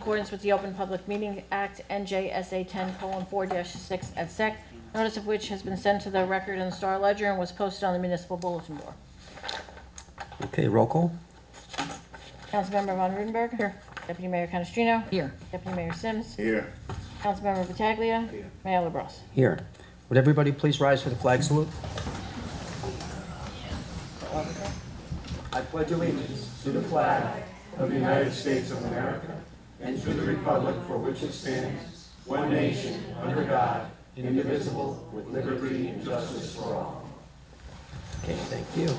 accordance with the Open Public Meeting Act, NJSA 10:4-6 et sec, notice of which has been sent to the record in the Star Ledger and was posted on the municipal bulletin board. Okay, roll call. Councilmember Von Rudenberg. Here. Deputy Mayor Canestrino. Here. Deputy Mayor Sims. Here. Councilmember Pataglia. Here. Mayor LaBrus. Here. Would everybody please rise for the flag salute? I pledge allegiance To the flag of the United States of America and to the republic for which it stands, one nation, under God, indivisible, with liberty and justice for all. Okay, thank you.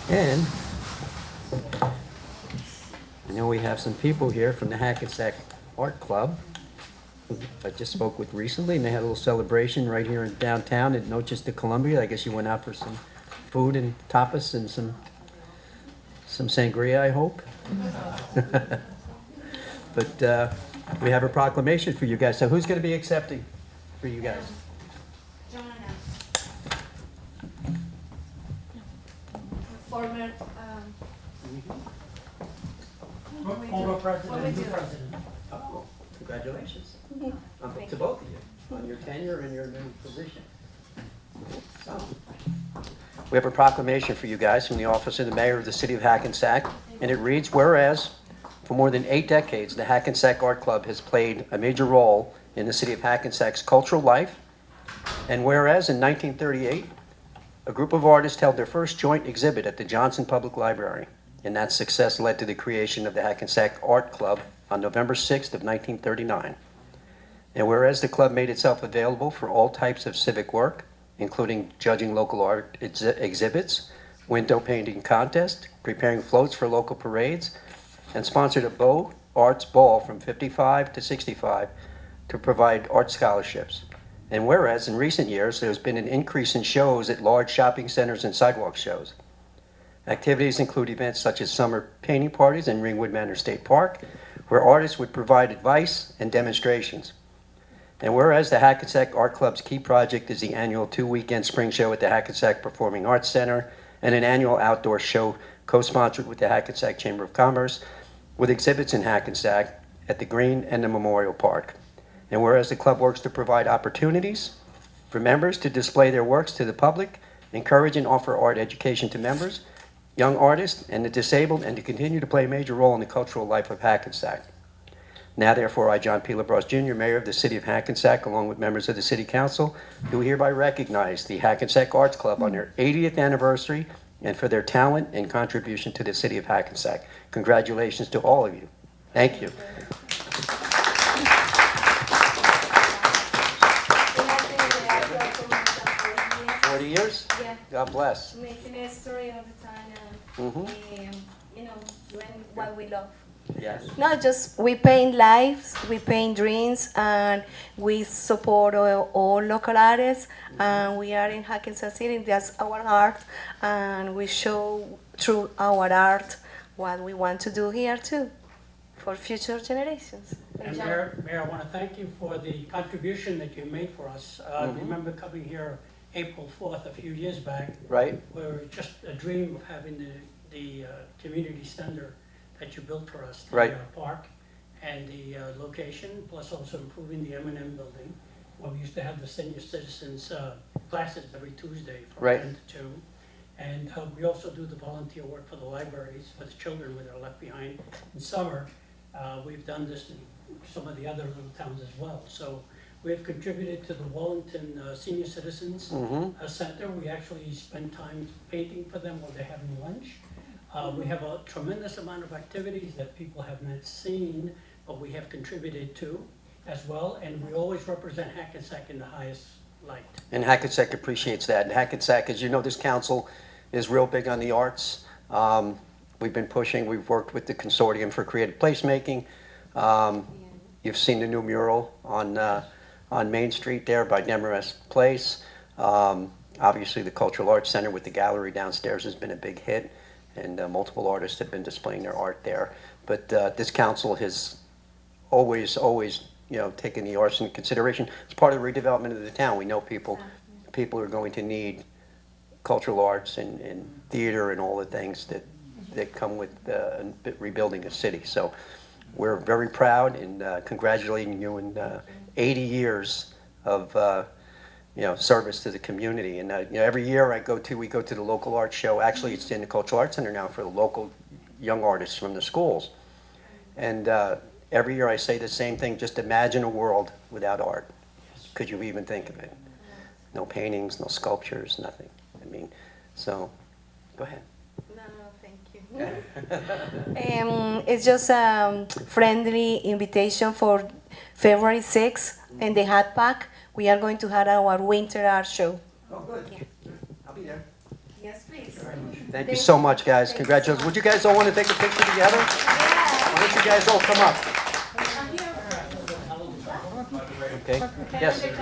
And I know we have some people here from the Hackensack Art Club who I just spoke with recently, and they had a little celebration right here in downtown at Noches de Colombia. I guess you went out for some food and tapas and some sangria, I hope. But we have a proclamation for you guys. So who's going to be accepting for you guys? Former, Former president, new president. Oh, congratulations. To both of you on your tenure and your new position. So, we have a proclamation for you guys from the office of the mayor of the city of Hackensack, and it reads, whereas for more than 8 decades, the Hackensack Art Club has played a major role in the city of Hackensack's cultural life, and whereas in 1938, a group of artists held their first joint exhibit at the Johnson Public Library, and that success led to the creation of the Hackensack Art Club on November 6th of 1939. And whereas the club made itself available for all types of civic work, including judging local art exhibits, window painting contest, preparing floats for local parades, and sponsored a Bow Arts Ball from 55 to 65 to provide art scholarships. And whereas in recent years there's been an increase in shows at large shopping centers and sidewalk shows. Activities include events such as summer painting parties in Ringwood Manor State Park, where artists would provide advice and demonstrations. And whereas the Hackensack Art Club's key project is the annual 2-weekend spring show at the Hackensack Performing Arts Center and an annual outdoor show co-sponsored with the Hackensack Chamber of Commerce with exhibits in Hackensack at the Green and the Memorial Park. And whereas the club works to provide opportunities for members to display their works to the public, encourage and offer art education to members, young artists, and the disabled, and to continue to play a major role in the cultural life of Hackensack. Now, therefore, I, John P. LaBrus Jr., Mayor of the City of Hackensack, along with members of the City Council, do hereby recognize the Hackensack Arts Club on their 80th anniversary and for their talent and contribution to the City of Hackensack. Congratulations to all of you. Thank you. 40 years? yeah, God bless. making a story all the time Mm-hmm. and, doing what we love. Yes. Not just we paint lives, we paint dreams, and we support all local artists. And we are in Hackensack City. That's our art, and we show through our art what we want to do here too, for future generations. And Mayor, I want to thank you for the contribution that you made for us. I remember coming here April 4th a few years back. Right. Where just a dream of having the community center that you built for us. The Right. Park and the location, plus also improving the M&M building. Where we used to have the senior citizens classes every Tuesday from Right. 10 to 2. And we also do the volunteer work for the libraries, for the children when they're left behind in summer. We've done this in some of the other little towns as well. So we have contributed to the Wellington Senior Citizens Center. We actually spend time painting for them while they're having lunch. We have a tremendous amount of activities that people have not seen, but we have contributed to as well. And we always represent Hackensack in the highest light. And Hackensack appreciates that. And Hackensack, as you know, this council is real big on the arts. We've been pushing, we've worked with the Consortium for Creative Placemaking. You've seen the new mural on Main Street there by Demarest Place. Obviously, the Cultural Arts Center with the gallery downstairs has been a big hit, and multiple artists have been displaying their art there. But this council has always, taken the arts into consideration. It's part of the redevelopment of the town. We know people are going to need cultural arts and theater and all the things that come with rebuilding a city. So we're very proud in congratulating you in 80 years of service to the community. And every year we go to the local art show. Actually, it's in the Cultural Arts Center now for the local young artists from the schools. And every year I say the same thing, just imagine a world without art. Could you even think of it? No paintings, no sculptures, nothing. I mean, so, go ahead. No, thank you. It's just a friendly invitation for February 6th in the Hat Pack. We are going to have our winter art show. Oh, good. I'll be there. Yes, please. Thank you so much, guys. Congratulations. Would you guys all want to take a picture together? Why don't you guys all come up? Okay. Yes. There's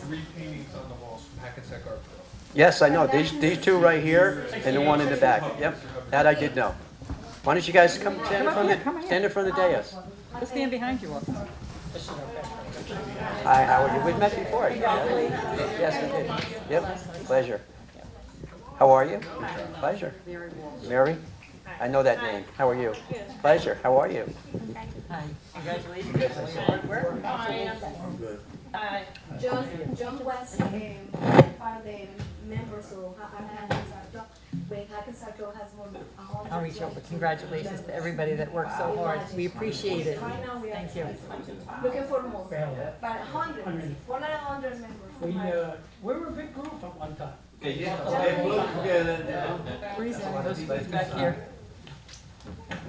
3 paintings on the walls from Hackensack Art Bureau. Yes, I know. These two right here and the one in the back. Yep. That I did know. Why don't you guys stand in front of the dais? We'll stand behind you also. Hi, how are you? We've met before. Yes, we did. Yep. Pleasure. How are you? Pleasure. Mary? I know that name. How are you? Pleasure. How are you? Hi. Congratulations on all your hard work. John was part of the members of Hackensack. When Hackensack has more than 100. I'll reach out, but congratulations to everybody that worked so hard. We appreciate it. Right now we are Thank you. looking for more, but 100, more than 100 members. We were a big group at one time. Those folks back here.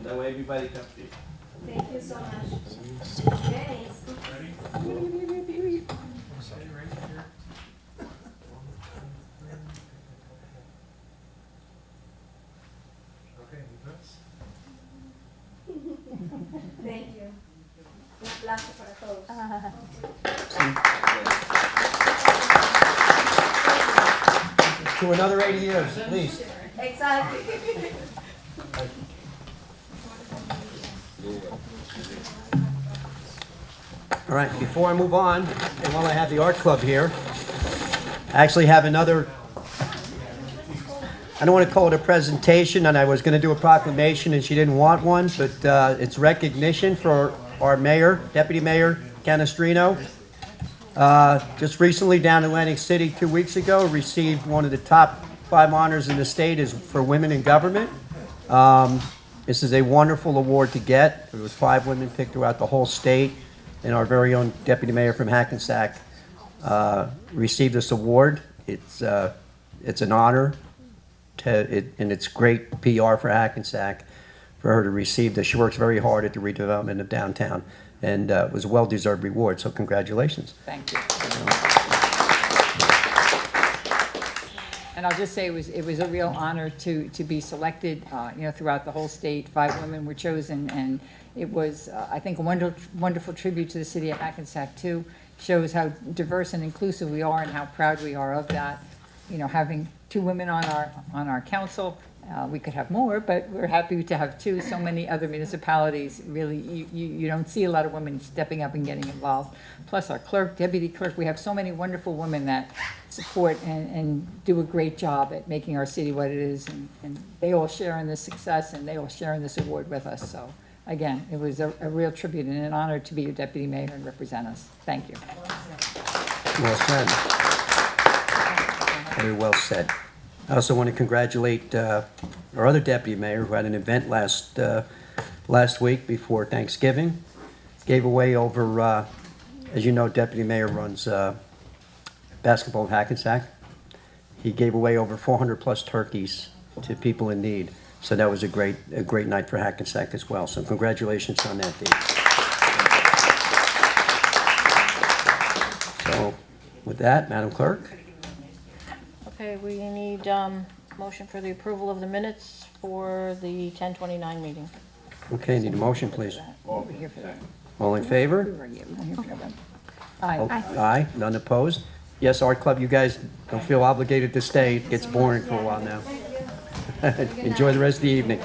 That way everybody can see. Thank you so much. Dennis. Thank you. Un aplauso para todos. To another 80 years, at least. Exactly. All right, before I move on, and while I have the art club here, I actually have another, I don't want to call it a presentation, and I was going to do a proclamation and she didn't want one, but it's recognition for our mayor, Deputy Mayor Canestrino. Just recently down in Atlantic City 2 weeks ago, received one of the top 5 honors in the state is for women in government. This is a wonderful award to get. There was 5 women picked throughout the whole state, and our very own Deputy Mayor from Hackensack received this award. It's an honor, and it's great PR for Hackensack for her to receive this. She works very hard at the redevelopment of downtown, and it was a well-deserved reward, so congratulations. Thank you. And I'll just say it was a real honor to be selected, throughout the whole state. 5 women were chosen, and it was, I think, a wonderful tribute to the city of Hackensack, too. Shows how diverse and inclusive we are and how proud we are of that. Having 2 women on our council, we could have more, but we're happy to have 2. So many other municipalities, really, you don't see a lot of women stepping up and getting involved. Plus our clerk, deputy clerk, we have so many wonderful women that support and do a great job at making our city what it is. And they all share in this success, and they all share in this award with us. So again, it was a real tribute and an honor to be your deputy mayor and represent us. Thank you. Well said. Very well said. I also want to congratulate our other deputy mayor who had an event last week before Thanksgiving. Gave away over, as you know, deputy mayor runs basketball at Hackensack. He gave away over 400 plus turkeys to people in need. So that was a great night for Hackensack as well. So congratulations on that, Dee. So with that, Madam Clerk. Okay, we need motion for the approval of the minutes for the 10/29 meeting. Okay, need a motion, please. We're here for that. All in favor? We're here for that. Aye. Aye, none opposed? Yes, Art Club, you guys don't feel obligated to stay. It gets boring for a while now. Enjoy the rest of the evening.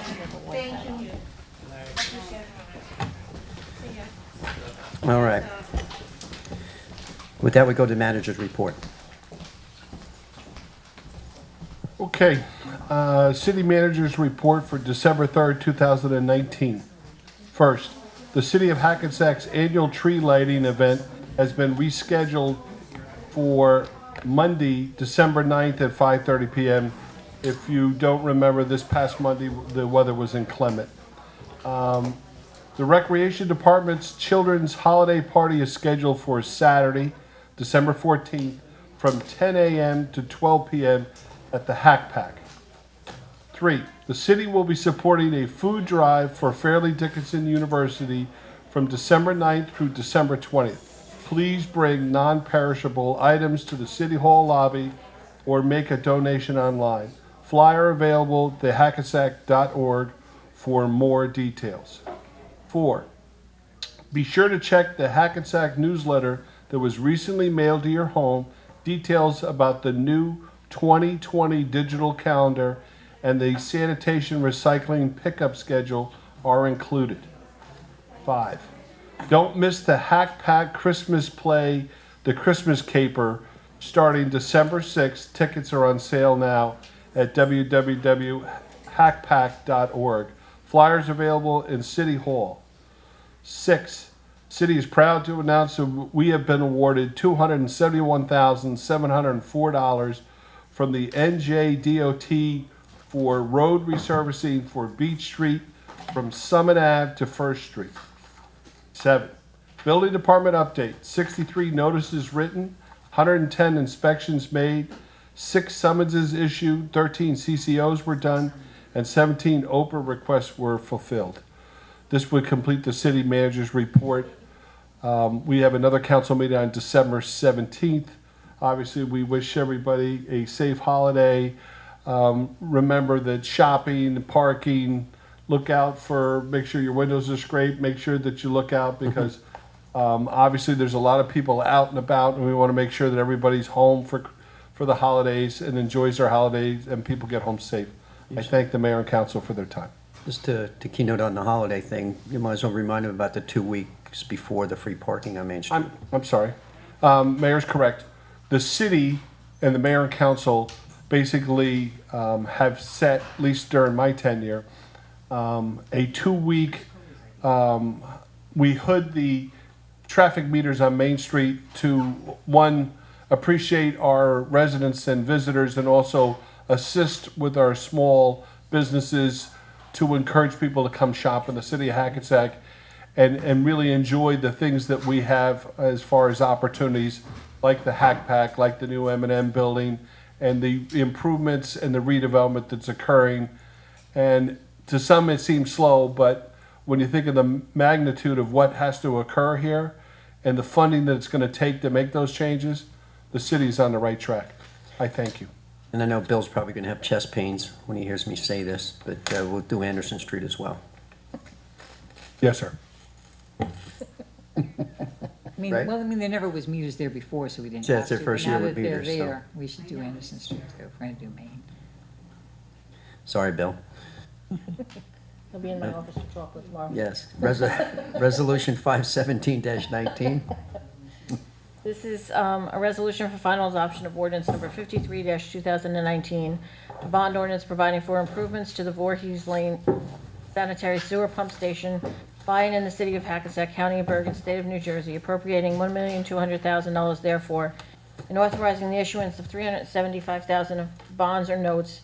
Thank you. All right. With that, we go to manager's report. Okay, city manager's report for December 3rd, 2019. First, the City of Hackensack's annual tree lighting event has been rescheduled for Monday, December 9th at 5:30 p.m. If you don't remember, this past Monday, the weather was inclement. The Recreation Department's Children's Holiday Party is scheduled for Saturday, December 14th, from 10 a.m. to 12 p.m. at the Hackensack. 3, the city will be supporting a food drive for Fairleigh Dickinson University from December 9th through December 20th. Please bring non-perishable items to the City Hall lobby or make a donation online. Flyer available at thehackensack.org for more details. 4, be sure to check the Hackensack newsletter that was recently mailed to your home. Details about the new 2020 digital calendar and the sanitation recycling pickup schedule are included. 5, don't miss the Hack Pack Christmas play, The Christmas Caper, starting December 6th. Tickets are on sale now at www.hackpack.org. Flyers available in City Hall. 6, City is proud to announce that we have been awarded $271,704 from the NJDOT for road resurfacing for Beach Street from Summit Ave to First Street. 7, Building Department update, 63 notices written, 110 inspections made, 6 summonses issued, 13 CCOs were done, and 17 Oprah requests were fulfilled. This would complete the city manager's report. We have another council meeting on December 17th. Obviously, we wish everybody a safe holiday. Remember that shopping, parking, look out for, make sure your windows are scraped, make sure that you look out because obviously there's a lot of people out and about and we want to make sure that everybody's home for the holidays and enjoys their holidays and people get home safe. I thank the mayor and council for their time. Just to keynote on the holiday thing, you might as well remind them about the 2 weeks before the free parking on Main Street. I'm sorry. Mayor's correct. The city and the mayor and council basically have set, at least during my tenure, a 2-week, we hood the traffic meters on Main Street to, one, appreciate our residents and visitors and also assist with our small businesses to encourage people to come shop in the city of Hackensack and really enjoy the things that we have as far as opportunities like the Hack Pack, like the new M&M building, and the improvements and the redevelopment that's occurring. And to some it seems slow, but when you think of the magnitude of what has to occur here and the funding that it's going to take to make those changes, the city's on the right track. I thank you. And I know Bill's probably going to have chest pains when he hears me say this, but we'll do Anderson Street as well. Yes, sir. Right? Well, there never was meters there before, so we didn't Yeah, have it's their to. first But year now with that they're meters, so. there, we should do Anderson Street too, if we're gonna do Maine. Sorry, Bill. He'll be in my office for chocolate tomorrow. Yes. Resolution 517-19. This is a resolution for final adoption of ordinance number 53-2019, a bond ordinance providing for improvements to the Voorhees Lane sanitary sewer pump station by and in the city of Hackensack, County of Bergen, State of New Jersey, appropriating $1,200,000 therefore, and authorizing the issuance of $375,000 of bonds or notes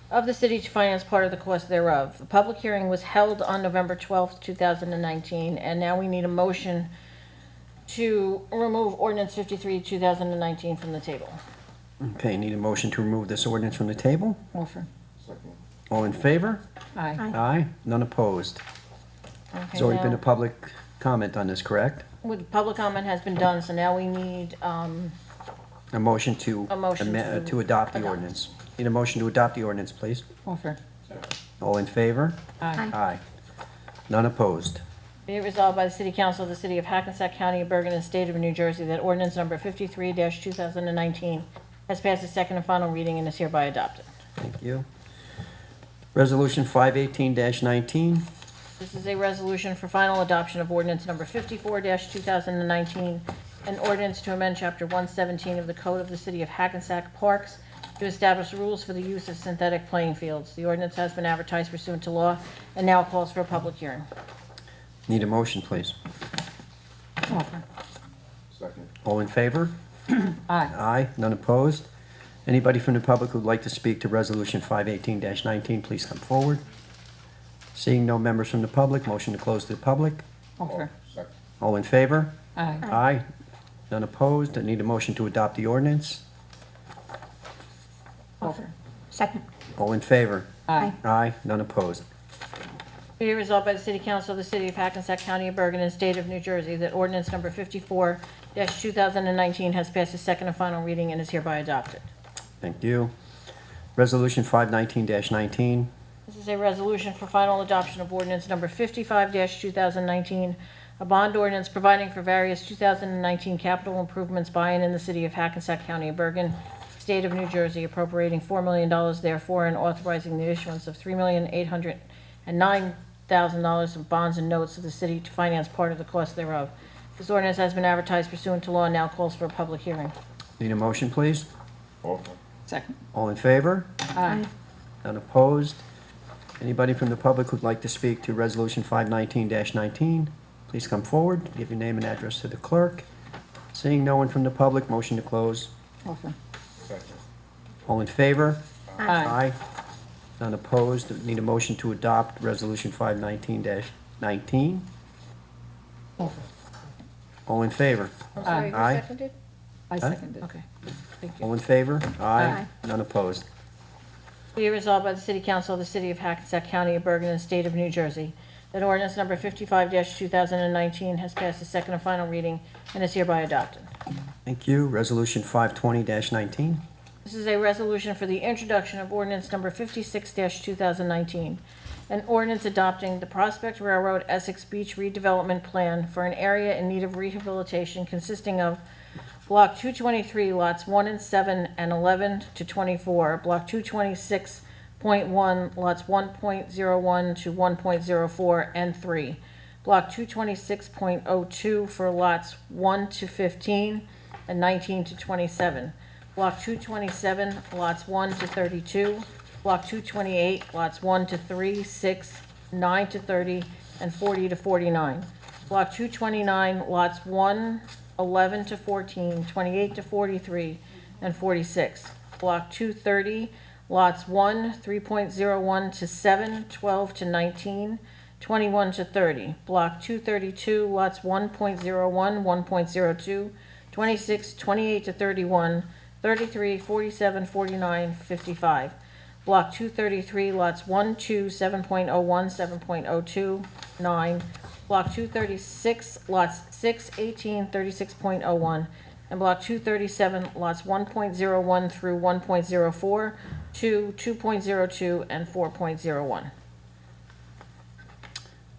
of the city to finance part of the cost thereof. The public hearing was held on November 12th, 2019, and now we need a motion to remove ordinance 53, 2019 from the table. Okay, need a motion to remove this ordinance from the table? Offer. All in favor? Aye. Aye. None opposed. Okay, There's already been now- a public comment on this, correct? With public comment has been done, so now we need, A motion to A motion to adopt the adopt. ordinance. Need a motion to adopt the ordinance, please. Offer. All in favor? Aye. Aye. None opposed. be it resolved by the City Council of the City of Hackensack County of Bergen and State of New Jersey that ordinance number 53-2019 has passed its second and final reading and is hereby adopted. Thank you. Resolution 518-19. This is a resolution for final adoption of ordinance number 54-2019, an ordinance to amend Chapter 117 of the Code of the City of Hackensack Parks to establish rules for the use of synthetic playing fields. The ordinance has been advertised pursuant to law and now calls for a public hearing. Need a motion, please. Offer. Second. All in favor? Aye. Aye, none opposed. Anybody from the public who'd like to speak to Resolution 518-19, please come forward. Seeing no members from the public, motion to close to the public. Offer. Second. All in favor? Aye. Aye, none opposed. I need a motion to adopt the ordinance. Offer. Second. All in favor? Aye. Aye, none opposed. Be it resolved by the City Council of the City of Hackensack County of Bergen and State of New Jersey that ordinance number 54-2019 has passed its second and final reading and is hereby adopted. Thank you. Resolution 519-19. This is a resolution for final adoption of ordinance number 55-2019, a bond ordinance providing for various 2019 capital improvements by and in the City of Hackensack County of Bergen, State of New Jersey, appropriating $4 million therefore and authorizing the issuance of $3,809,000 of bonds and notes of the city to finance part of the cost thereof. This ordinance has been advertised pursuant to law and now calls for a public hearing. Need a motion, please? Offer. Second. All in favor? Aye. None opposed. Anybody from the public who'd like to speak to Resolution 519-19, please come forward, give your name and address to the clerk. Seeing no one from the public, motion to close. Offer. Second. All in favor? Aye. None opposed. Need a motion to adopt Resolution 519-19. Offer. All in favor? I'm sorry, who Aye. seconded? I seconded. Okay, thank you. All in favor? Aye. None opposed. Be it resolved by the City Council of the City of Hackensack County of Bergen and State of New Jersey that ordinance number 55-2019 has passed its second and final reading and is hereby adopted. Thank you. Resolution 520-19. This is a resolution for the introduction of ordinance number 56-2019, an ordinance adopting the Prospect Railroad Essex Beach redevelopment plan for an area in need of rehabilitation consisting of Block 223, lots 1 and 7 and 11 to 24, Block 226.1, lots 1.01 to 1.04 and 3, Block 226.02 for lots 1 to 15 and 19 to 27, Block 227, lots 1 to 32, Block 228, lots 1 to 3, 6, 9 to 30, and 40 to 49, Block 229, lots 1, 11 to 14, 28 to 43, and 46. Block 230, lots 1, 3.01 to 7, 12 to 19, 21 to 30. Block 232, lots 1.01, 1.02, 26, 28 to 31, 33, 47, 49, 55. Block 233, lots 1, 2, 7.01, 7.02, 9. Block 236, lots 6, 18, 36.01, and Block 237, lots 1.01 through 1.04, 2, 2.02, and 4.01.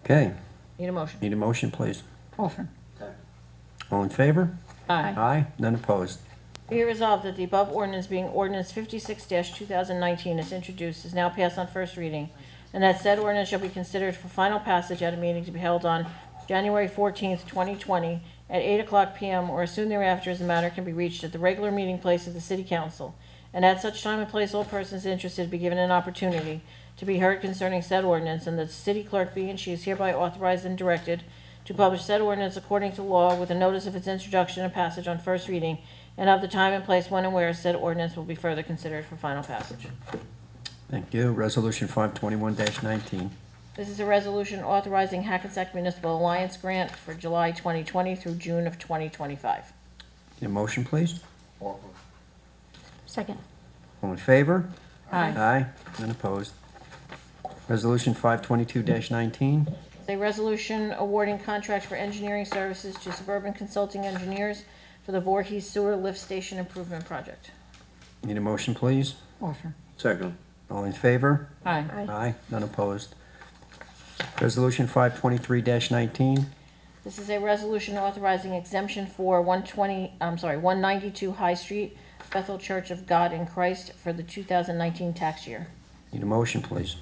Okay. Need a motion? Need a motion, please? Offer. Second. All in favor? Aye. Aye. None opposed. Be it resolved that the above ordinance being ordinance 56-2019 is introduced, is now passed on first reading, and that said ordinance shall be considered for final passage at a meeting to be held on January 14th, 2020, at 8:00 p.m. or as soon thereafter as the matter can be reached at the regular meeting place of the City Council, and at such time and place all persons interested be given an opportunity to be heard concerning said ordinance, and that the city clerk be and she is hereby authorized and directed to publish said ordinance according to law with a notice of its introduction and passage on first reading, and of the time and place when and where said ordinance will be further considered for final passage. Thank you. Resolution 521-19. This is a resolution authorizing Hackensack Municipal Alliance Grant for July 2020 through June of 2025. Need a motion, please? Offer. Second. All in favor? Aye. Aye. None opposed. Resolution 522-19. A resolution awarding contract for engineering services to Suburban Consulting Engineers for the Voorhees Sewer Lift Station Improvement Project. Need a motion, please? Offer. Second. All in favor? Aye. Aye. None opposed. Resolution 523-19. This is a resolution authorizing exemption for 192 High Street, Bethel Church of God in Christ for the 2019 tax year. Need a motion, please?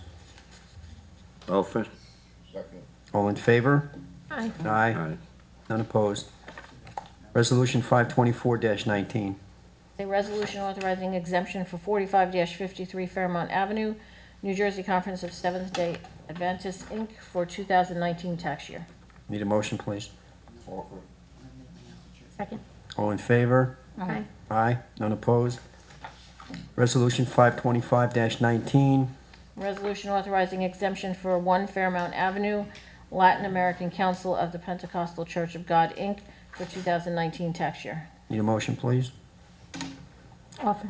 Offer. Second. All in favor? Aye. Aye. Aye. None opposed. Resolution 524-19. A resolution authorizing exemption for 45-53 Fairmount Avenue, New Jersey Conference of Seventh-day Adventists, Inc. for 2019 tax year. Need a motion, please? Second. All in favor? Aye. Aye. None opposed? Resolution 525-19. Resolution authorizing exemption for 1 Fairmount Avenue, Latin American Council of the Pentecostal Church of God, Inc., for 2019 tax year. Need a motion, please? Offer.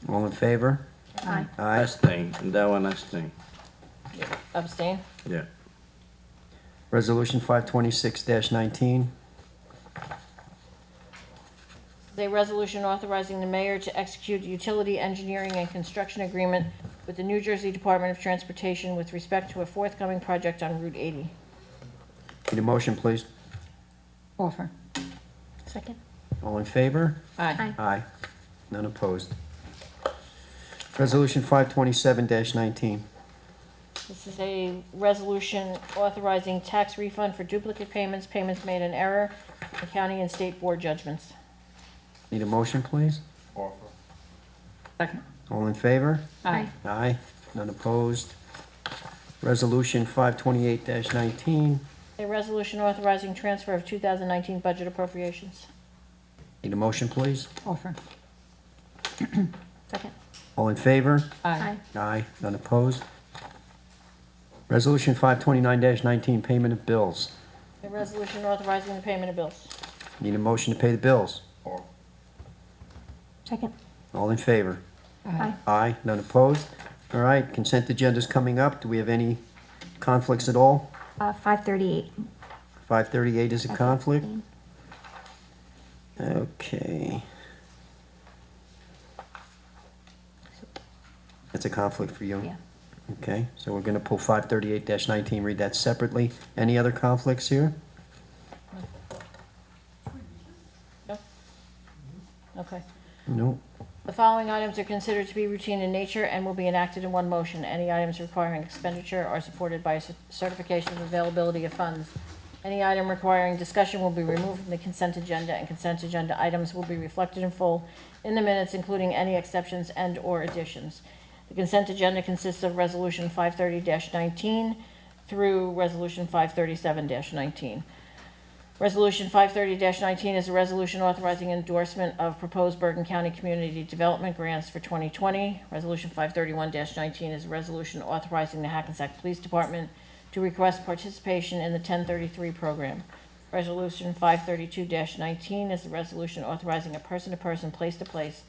All in favor? Aye. Aye. Abstain. That one abstain. Abstain. Yeah. Resolution 526-19. A resolution authorizing the mayor to execute a utility engineering and construction agreement with the New Jersey Department of Transportation with respect to a forthcoming project on Route 80. Need a motion, please? Offer. Second. All in favor? Aye. Aye. None opposed. Resolution 527-19. This is a resolution authorizing tax refund for duplicate payments, payments made in error, and county and state board judgments. Need a motion, please? Second. All in favor? Aye. Aye. None opposed. Resolution 528-19. A resolution authorizing transfer of 2019 budget appropriations. Need a motion, please? Offer. Second. All in favor? Aye. Aye. None opposed. Resolution 529-19, payment of bills. A resolution authorizing the payment of bills. Need a motion to pay the bills. Second. All in favor? Aye. Aye. None opposed. All right, consent agenda's coming up. Do we have any conflicts at all? 538. 538 is a conflict? Okay. That's a conflict for you? Yeah. Okay, so we're gonna pull 538-19, read that separately. Any other conflicts here? No? Okay. No. The following items are considered to be routine in nature and will be enacted in one motion. Any items requiring expenditure are supported by a certification of availability of funds. Any item requiring discussion will be removed from the consent agenda, and consent agenda items will be reflected in full in the minutes, including any exceptions and/or additions. The consent agenda consists of Resolution 530-19 through Resolution 537-19. Resolution 530-19 is a resolution authorizing endorsement of proposed Bergen County Community Development Grants for 2020. Resolution 531-19 is a resolution authorizing the Hackensack Police Department to request participation in the 1033 program. Resolution 532-19 is a resolution authorizing a person-to-person, place-to-place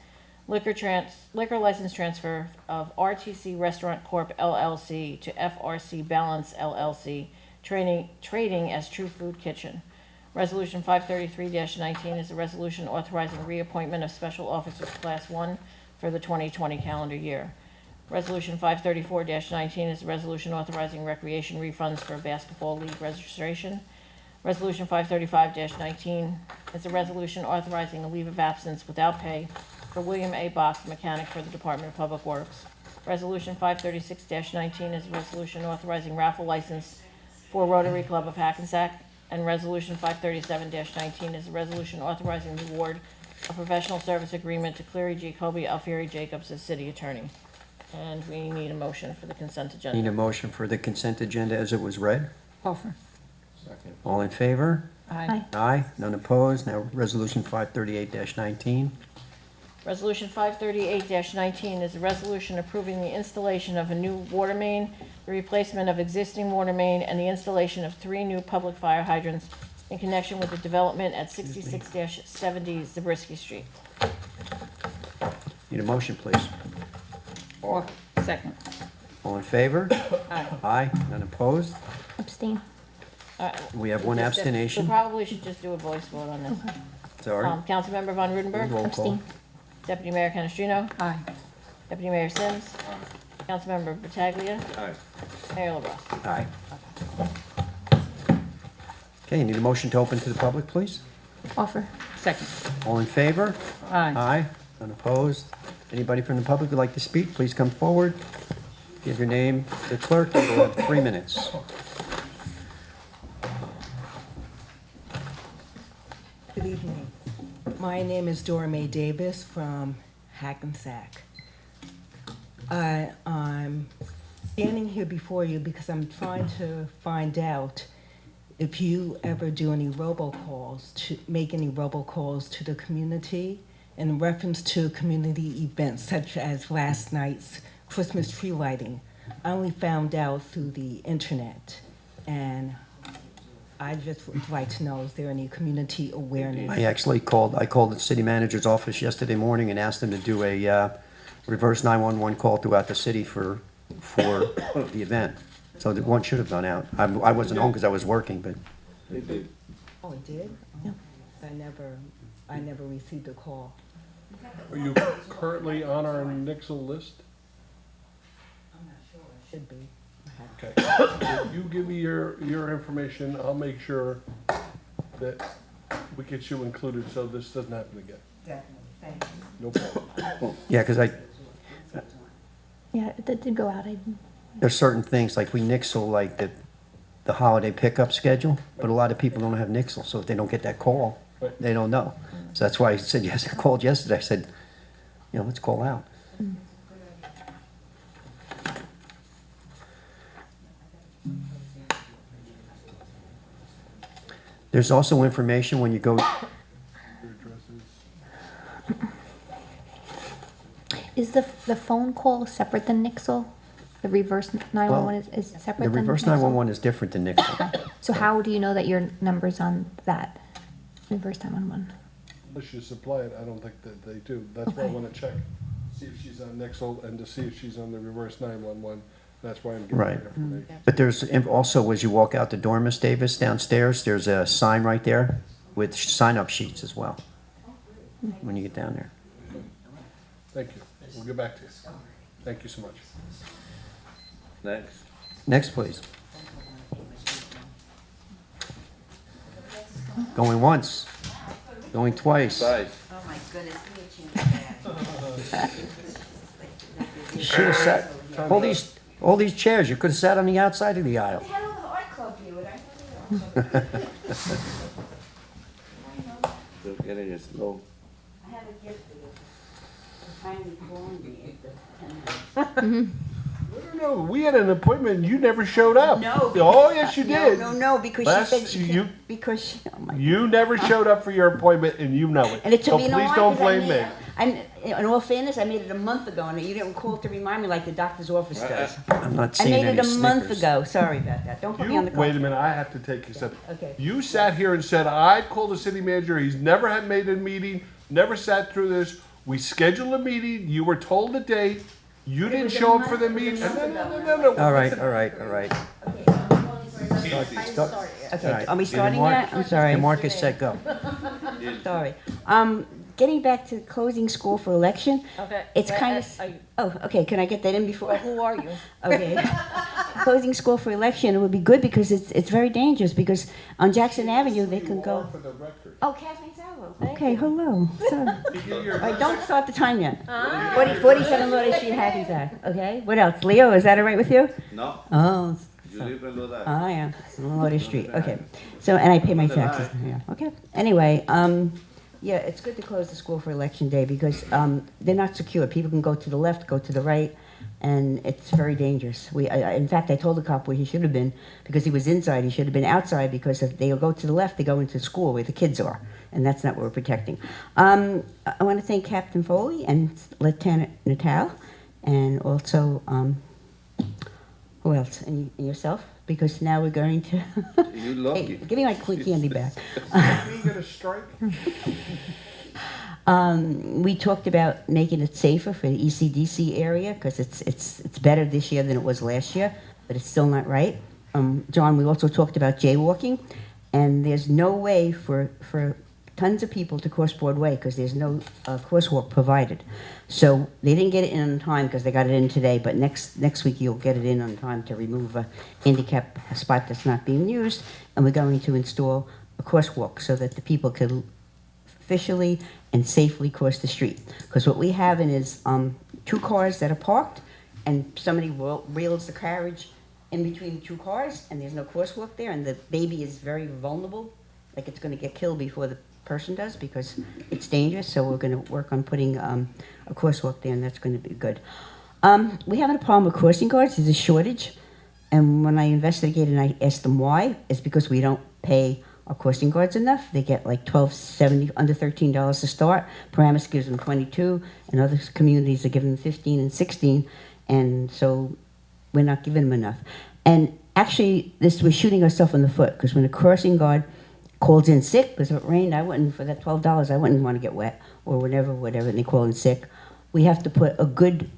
liquor license transfer of RTC Restaurant Corp. LLC to FRC Balance LLC, trading as True Food Kitchen. Resolution 533-19 is a resolution authorizing reappointment of special officers Class 1 for the 2020 calendar year. Resolution 534-19 is a resolution authorizing recreation refunds for basketball league registration. Resolution 535-19 is a resolution authorizing a leave of absence without pay for William A. Box, mechanic for the Department of Public Works. Resolution 536-19 is a resolution authorizing raffle license for Rotary Club of Hackensack. And Resolution 537-19 is a resolution authorizing the award of professional service agreement to Cleary Jacoby Alfieri Jacobs as city attorney. And we need a motion for the consent Need a agenda. motion for the consent agenda as it was read. Offer. All in favor? Aye. Aye. None opposed. Now, Resolution 538-19. Resolution 538-19 is a resolution approving the installation of a new water main, the replacement of existing water main, and the installation of 3 new public fire hydrants in connection with the development at 66-70 Zabriskie Street. Need a motion, please. Offer. Second. All in favor? Aye. Aye. None opposed. Abstain. We have one We abstination. probably should just do a voice vote on this. Sorry. Councilmember Von Rudenberg. Roll call. Abstain. Deputy Mayor Canestrino. Aye. Deputy Mayor Sims. Councilmember Pataglia. Aye. Mayor LaBrus. Aye. Okay, need a motion to open to the public, please? Offer. Second. All in favor? Aye. Aye. None opposed. Anybody from the public who'd like to speak, please come forward. Give your name to the clerk, and we'll have 3 minutes. Good evening. My name is Dora Mae Davis from Hackensack. I'm standing here before you because I'm trying to find out if you ever do any robocalls, to make any robocalls to the community in reference to community events such as last night's Christmas tree lighting, I only found out through the internet. And I just would like to know, is there any community awareness? I called the city manager's office yesterday morning and asked them to do a reverse 911 call throughout the city for the event. So the one should have gone out. I wasn't home because I was working, but They did. Oh, it did? Yeah. I never received a call. Are you currently on our Nixle list? Should be. Okay. If you give me your information, I'll make sure that we get you included so this doesn't happen again. Definitely, thank you. No problem. yeah, because Yeah, that did go out. there's certain things, like we nixle like the holiday pickup schedule, but a lot of people don't have nixle, so if they don't get that call, Right. they don't know. So that's why I said, yes, I called yesterday, I said, let's call out. There's also information when you go, Your address is- Is the phone call separate than Nixle? The reverse 911 is separate the than reverse Nixle? 911 is different than nixle. Okay. So how do you know that your number's on that reverse 911? Unless you supply it, I don't think that they do. That's why I Okay. want to check, see if she's on Nixle and to see if she's on the reverse 911. That's why I'm getting Right. that information. But there's also, as you walk out the door, Miss Davis, downstairs, there's a sign right there with sign-up sheets as well, when you get down there. Thank you. We'll get back to you. Thank you so much. Next. Next, please. Going once, going twice. Size. Oh my goodness, give me a chance. You should have sat, all these chairs, you could have sat on the outside of the aisle. They had all the art club here, and I They're getting it slow. I have a gift for you. They finally called me after 10 minutes. No, we had an appointment and you never showed up. No. Oh, yes, you did. No, because Last- she said she you- can't, because she, oh my. You never showed up for your appointment and you know it. And it took So me, please don't blame me. In all fairness, I made it a month ago, and you didn't call to remind me like the doctor's office does. I'm not I seeing made any it a month Snickers. ago, sorry about that, don't put me on the call. Wait a minute, I have to take you a step. Okay. You sat here and said, I called the city manager, he's never had made a meeting, never sat through this. We scheduled a meeting, you were told a date, you didn't was a show up month- for the it was a meeting. month No. All right, all right, all right. Okay, are we starting yet? I'm sorry. Your mark is set, go. Sorry. Getting back to closing school for election. Okay. It's But, kind are of, you- oh, okay, can I get that in before? Who are you? Okay. Closing school for election, it would be good because it's very dangerous because on Jackson Avenue, they can go. For the record. Oh, Kathleen Salvo. Okay, hello. Sorry. All right, don't start the time yet. 47 Lotus Street, Hackensack. Okay, what else? Leo, is that all right with you? No, Oh, you live below that. I am, on Lotus Street, okay. So, and I pay my taxes, yeah, okay. Anyway, yeah, it's good to close the school for election day because they're not secure. People can go to the left, go to the right, and it's very dangerous. In fact, I told the cop where he should have been because he was inside. He should have been outside because if they go to the left, they go into school where the kids are, and that's not what we're protecting. I want to thank Captain Foley and Lieutenant Natal, and also, who else? And yourself? Because now we're going to. You lucky. Hey, give me my quick candy back. We get a strike? We talked about making it safer for the ECDC area because it's better this year than it was last year, but it's still not right. John, we also talked about jaywalking, and there's no way for tons of people to cross Broadway because there's no crosswalk provided. So they didn't get it in on time because they got it in today, but next week you'll get it in on time to remove a handicap spot that's not being used, and we're going to install a crosswalk so that the people can officially and safely cross the street. Because what we have is two cars that are parked, and somebody wheels the carriage in between two cars, and there's no crosswalk there, and the baby is very vulnerable, like it's going to get killed before the person does because it's dangerous. So we're going to work on putting a crosswalk there, and that's going to be good. We have a problem with crossing guards. There's a shortage, And when I investigated and I asked them why, it's because we don't pay our crossing guards enough. They get like $12.70, under $13 to start. Paramus gives them 22, and other communities are giving them 15 and 16, and so we're not giving them enough. And actually, we're shooting ourselves in the foot, because when a crossing guard calls in sick, because if it rained, I wouldn't, for that $12, I wouldn't want to get wet, or whatever, and they call in sick. We have to put a good,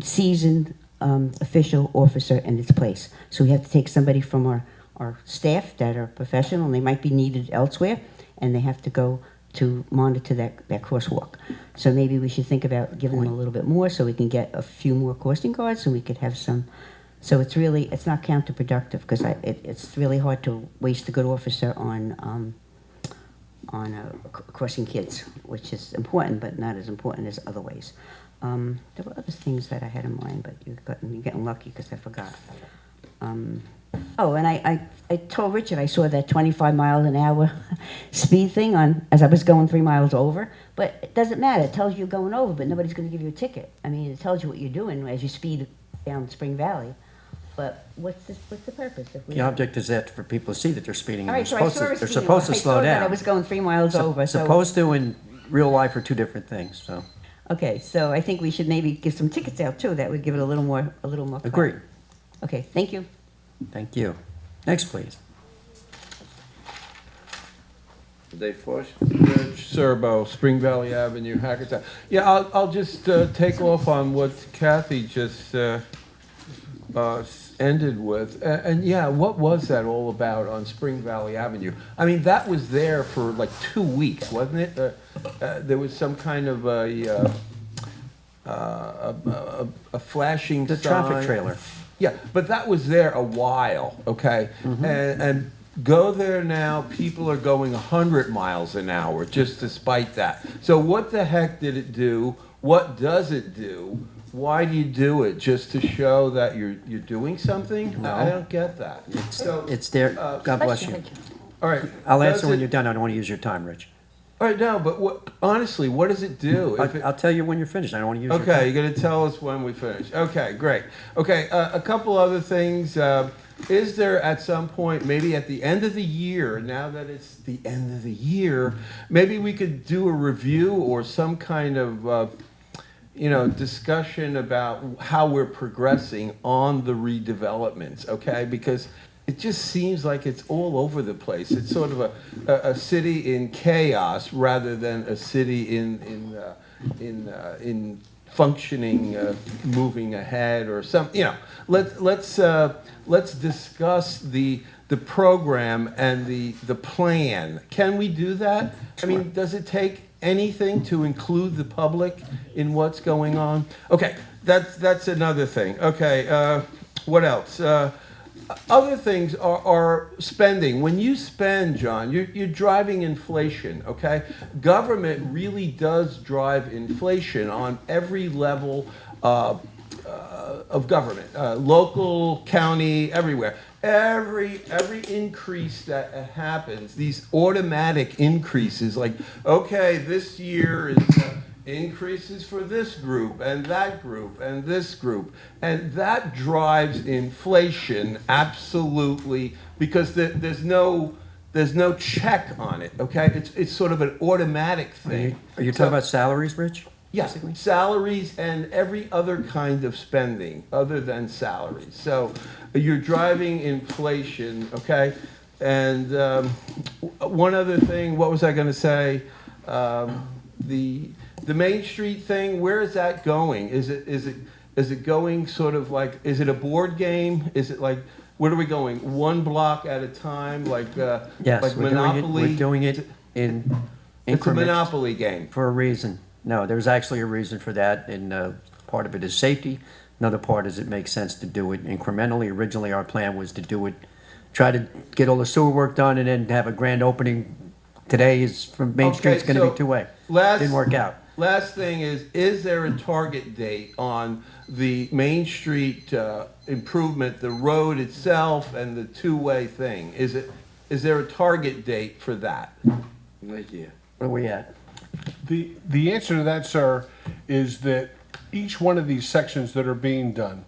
seasoned official officer in its place. So we have to take somebody from our staff that are professional, and they might be needed elsewhere, and they have to go to monitor that crosswalk. So maybe we should think about giving them a little bit more, so we can get a few more crossing guards, and we could have some. So it's not counterproductive, because it's really hard to waste a good officer on crossing kids, which is important, but not as important as other ways. There were other things that I had in mind, but you're getting lucky, because I forgot. And I told Richard I saw that 25 miles an hour speed thing as I was going 3 miles over, but it doesn't matter. It tells you you're going over, but nobody's going to give you a ticket. I mean, it tells you what you're doing as you speed down Spring Valley. But what's the purpose? The object is that for people to see that they're speeding. All And right, so they're supposed to slow that I down. was going 3 miles over. So. Supposed to and real life are two different things, so. Okay, so I think we should maybe give some tickets out too. That would give it a little more. Agreed. Okay, thank you. Thank you. Next, please. They forced. Rich Serbo, Spring Valley Avenue, Hackensack. Yeah, I'll just take off on what Kathy just ended with. And yeah, what was that all about on Spring Valley Avenue? I mean, that was there for like 2 weeks, wasn't it? There was some kind of a flashing The sign. traffic trailer. Yeah, but that was there a while, okay? And go there now, people are going 100 miles an hour just despite that. So what the heck did it do? What does it do? Why do you do it? Just to show that you're doing something? No. I don't get that. It's there. God bless you. All right. I'll does answer when it- you're done. I don't want to use your time, Rich. All right, no, but honestly, what does it do? If it- I'll tell you when you're finished. I don't want to use your time. Okay, you're going to tell us when we finish. Okay, great. Okay, a couple other things. Is there at some point, maybe at the end of the year, now that it's the end of the year, maybe we could do a review or some kind of, discussion about how we're progressing on the redevelopments, okay? Because it just seems like it's all over the place. It's sort of a city in chaos rather than a city in functioning, moving ahead or some. Let's discuss the program and the plan. Can we do that? I mean, does it take anything to include the public in what's going on? Okay, that's another thing. Okay, what else? Other things are spending. When you spend, John, you're driving inflation, okay? Government really does drive inflation on every level of government, local, county, everywhere. Every increase that happens, these automatic increases, like, okay, this year is increases for this group and that group and this group, and that drives inflation absolutely, because there's no check on it. Okay, it's sort of an automatic thing. Are you talking about salaries, Rich? Yeah, salaries and every other kind of spending other than salaries. So you're driving inflation, okay? And one other thing, what was I going to say? The Main Street thing, where is that going? Is it going sort of like, is it a board game? Is it like, where are we going? One block at a time, like Yes, like we're Monopoly? doing it in It's a increments Monopoly game. for a reason. No, there's actually a reason for that, and part of it is safety. Another part is it makes sense to do it incrementally. Originally, our plan was to do it, try to get all the sewer work done, and then have a grand opening. Today is from Main Okay, Street's going to so be two-way. last- Didn't work out. Last thing is there a target date on the Main Street improvement, the road itself and the two-way thing? Is there a target date for that? Right here. Where are we at? The answer to that, sir, is that each one of these sections that are being done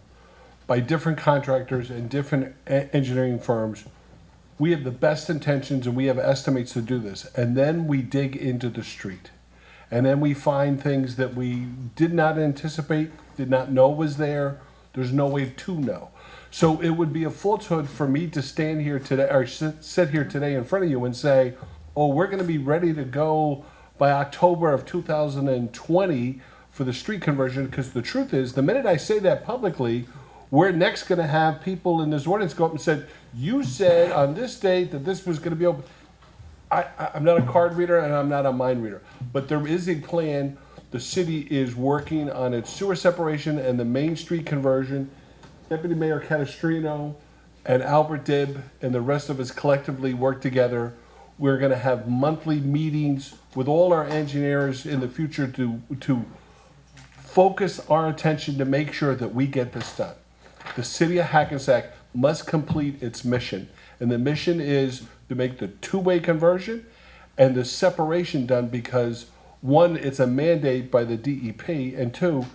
by different contractors and different engineering firms. We have the best intentions and we have estimates to do this. And then we dig into the street. And then we find things that we did not anticipate, did not know was there. There's no way to know. So it would be a falsehood for me to stand here today, or sit here today in front of you and say, oh, we're gonna be ready to go by October of 2020 for the street conversion, because the truth is, the minute I say that publicly, we're next gonna have people in this ordinance go up and said, you said on this date that this was gonna be open. I'm not a card reader and I'm not a mind reader, but there is a plan. The city is working on its sewer separation and the Main Street conversion. Deputy Mayor Canestrino and Albert Dibb and the rest of us collectively work together. We're gonna have monthly meetings with all our engineers in the future to focus our attention to make sure that we get this done. The city of Hackensack must complete its mission, and the mission is to make the two-way conversion and the separation done because, one, it's a mandate by the DEP, and two,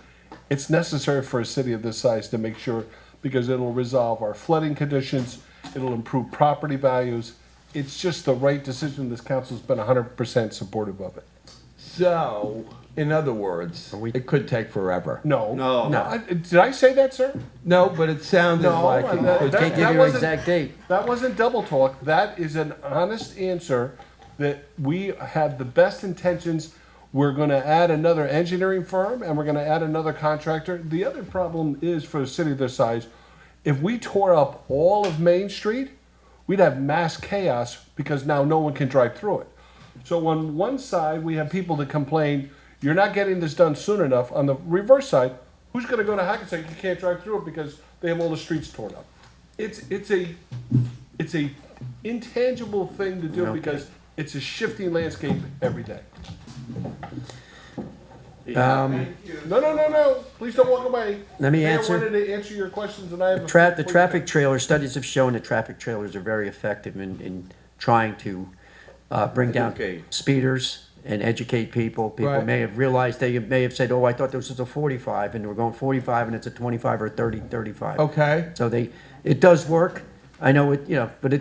it's necessary for a city of this size to make sure, because it'll resolve our flooding conditions, it'll improve property values. It's just the right decision. This council's been 100% supportive of it. So, in other words, it could take forever. No. No. Did I say that, sir? No, but it sounded No, like it that- could that- take. Can't give you an wasn't- exact date. That wasn't double talk. That is an honest answer that we have the best intentions. We're gonna add another engineering firm and we're gonna add another contractor. The other problem is for a city this size, if we tore up all of Main Street, we'd have mass chaos because now no one can drive through it. So on one side, we have people that complain, you're not getting this done soon enough. On the reverse side, who's gonna go to Hackensack? You can't drive through it because they have all the streets torn up. It's a intangible thing to do because it's a shifting landscape every day. No. Please don't walk away. Let me Mayor answer. wanted to answer your questions and I have. The traffic trailers, studies have shown that traffic trailers are very effective in trying to bring down Okay. speeders and educate people. People Right. may have realized, they may have said, oh, I thought this was a 45, and we're going 45, and it's a 25 or 30, 35. Okay. So it does work. I know it, but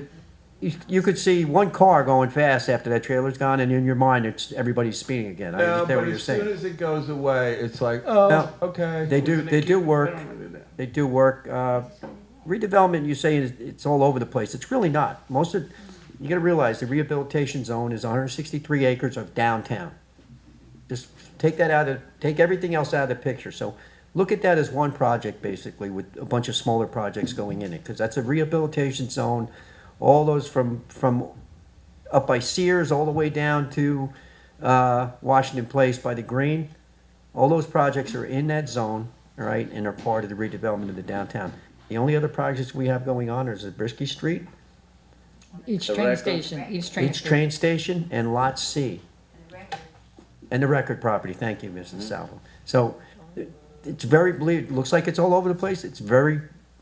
you could see one car going fast after that trailer's gone, and in your mind, everybody's speeding again. I Yeah, understand but what you're as soon saying. as it goes away, it's like, oh, No. okay. They do work. They do work. Redevelopment, you say it's all over the place. It's really not. You gotta realize the rehabilitation zone is 163 acres of downtown. Just take everything else out of the picture. So look at that as one project basically with a bunch of smaller projects going in it, because that's a rehabilitation zone. All those from up by Sears all the way down to Washington Place by the Green. All those projects are in that zone, all right, and are part of the redevelopment of the downtown. The only other projects we have going on is Zabriskie Street, Each The train record. station, each train station, and Lot C. And the record property, thank you, Mrs. Salvo. So, it's it looks like it's all over the place,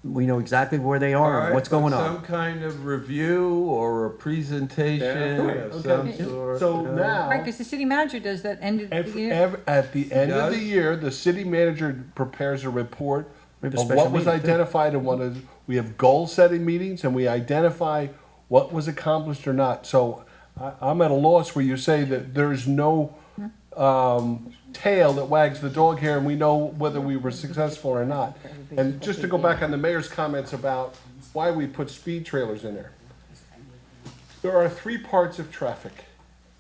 we know exactly where they All are right, and what's but going on. Some kind of review or a presentation of some Okay. sort. So now. Right, because the city manager does that end of the year. At the end of the Does? year, the city manager prepares a report We have a of special what was meeting, too. identified and we have goal-setting meetings and we identify what was accomplished or not. So I'm at a loss where you say that there's no tail that wags the dog here and we know whether we were successful or not. And just to go back on the mayor's comments about why we put speed trailers in there. There are three parts of traffic: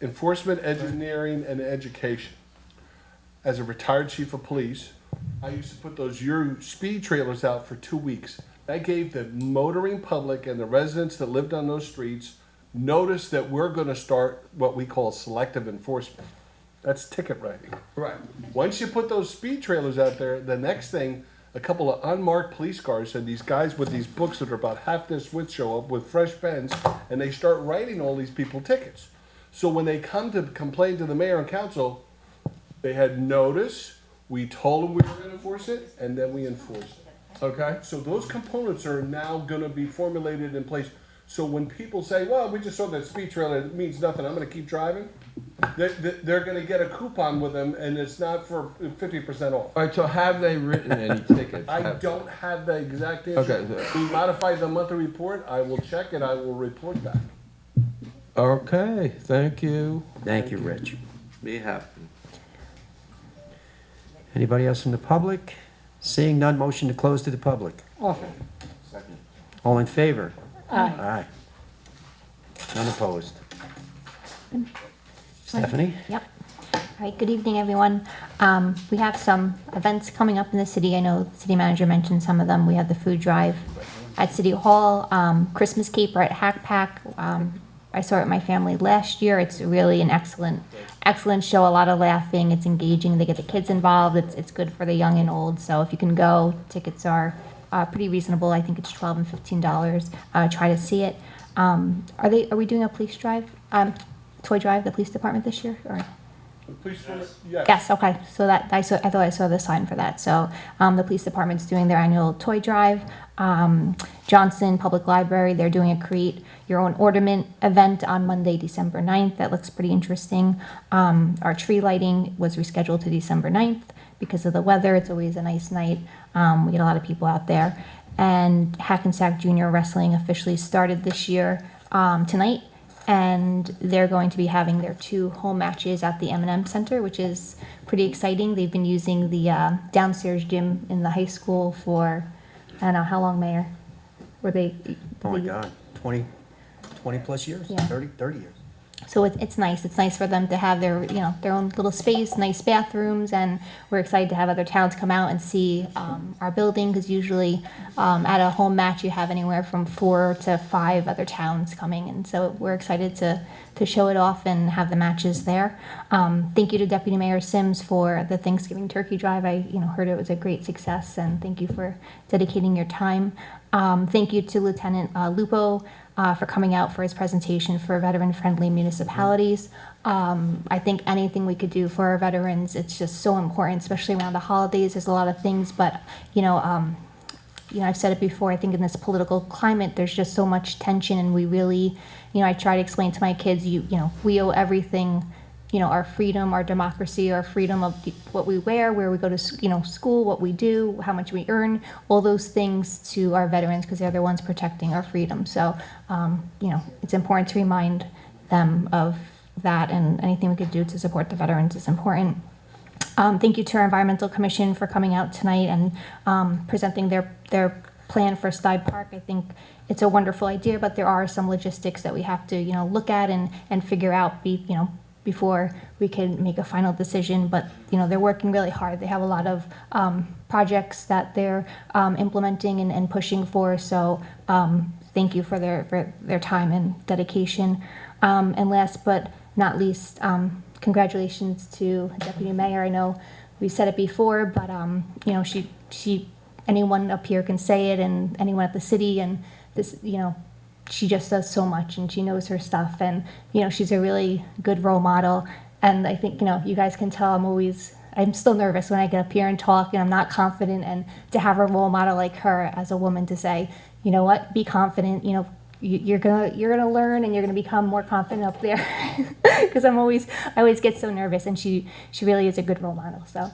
enforcement, engineering, and education. As a retired chief of police, I used to put those speed trailers out for 2 weeks. That gave the motoring public and the residents that lived on those streets notice that we're gonna start what we call selective enforcement. That's ticket writing. Right. Once you put those speed trailers out there, the next thing, a couple of unmarked police cars and these guys with these books that are about half this width show up with fresh pens, and they start writing all these people tickets. So when they come to complain to the mayor and council, they had notice, we told them we were gonna enforce it, and then we enforced it. Okay. So those components are now gonna be formulated in place. So when people say, well, we just saw that speed trailer, it means nothing, I'm gonna keep driving, they're gonna get a coupon with them, and it's not for 50% off. All right, so have they written any tickets? I don't have the exact answer. Okay. We modified the monthly report, I will check and I will report back. Okay, thank you. Thank you, Rich. Be happy. Anybody else from the public? Seeing none, motion to close to the public. Offer. All in favor? Aye. Aye. None opposed. Stephanie? Yep. All right, good evening, everyone. We have some events coming up in the city. I know the city manager mentioned some of them. We have the food drive at City Hall, Christmas caper at Hackensack. I saw it with my family last year. It's really an excellent show, a lot of laughing. It's engaging. They get the kids involved. It's good for the young and old. So if you can go, tickets are pretty reasonable. I think it's $12 and $15. Try to see it. Are we doing a police drive, toy drive, the police department this year? Or? Please, yes. Yes, okay, so that, I thought I saw the sign for that, so, the police department's doing their annual toy drive. Johnson Public Library, they're doing a Create Your Own Ornament event on Monday, December 9th, that looks pretty interesting. Our tree lighting was rescheduled to December 9th because of the weather, it's always a nice night, we get a lot of people out there. And Hackensack Junior Wrestling officially started this year, tonight. And they're going to be having their 2 home matches at the M&M Center, which is pretty exciting. They've been using the downstairs gym in the high school for, I don't know, how long, Mayor? Were they? Oh my God, 20 plus years? Yeah. 30 years. So it's nice. It's nice for them to have their, their own little space, nice bathrooms, and we're excited to have other towns come out and see our building, because usually at a home match you have anywhere from 4 to 5 other towns coming, and so we're excited to show it off and have the matches there. Thank you to Deputy Mayor Sims for the Thanksgiving turkey drive. I heard it was a great success, and thank you for dedicating your time. Thank you to Lieutenant Lupo for coming out for his presentation for veteran-friendly municipalities. I think anything we could do for our veterans, it's just so important, especially around the holidays. There's a lot of things, but I've said it before. I think in this political climate, there's just so much tension, and we really, I try to explain to my kids, we owe everything. Our freedom, our democracy, our freedom of what we wear, where we go to, school, what we do, how much we earn, all those things to our veterans, because they're the ones protecting our freedom. So, it's important to remind them of that, and anything we could do to support the veterans is important. Thank you to our Environmental Commission for coming out tonight and presenting their plan for Stuyve Park. I think it's a wonderful idea, but there are some logistics that we have to, look at and figure out, before we can make a final decision. But they're working really hard. They have a lot of projects that they're implementing and pushing for. So thank you for their time and dedication. And last but not least, congratulations to Deputy Mayor. I know we said it before, but she anyone up here can say it, and anyone at the city, and this she just does so much, and she knows her stuff, and she's a really good role model. And I think you guys can tell I'm still nervous when I get up here and talk, and I'm not confident, and to have a role model like her as a woman to say, what, be confident, you're gonna learn, and you're gonna become more confident up there, because I always get so nervous, and she really is a good role model. So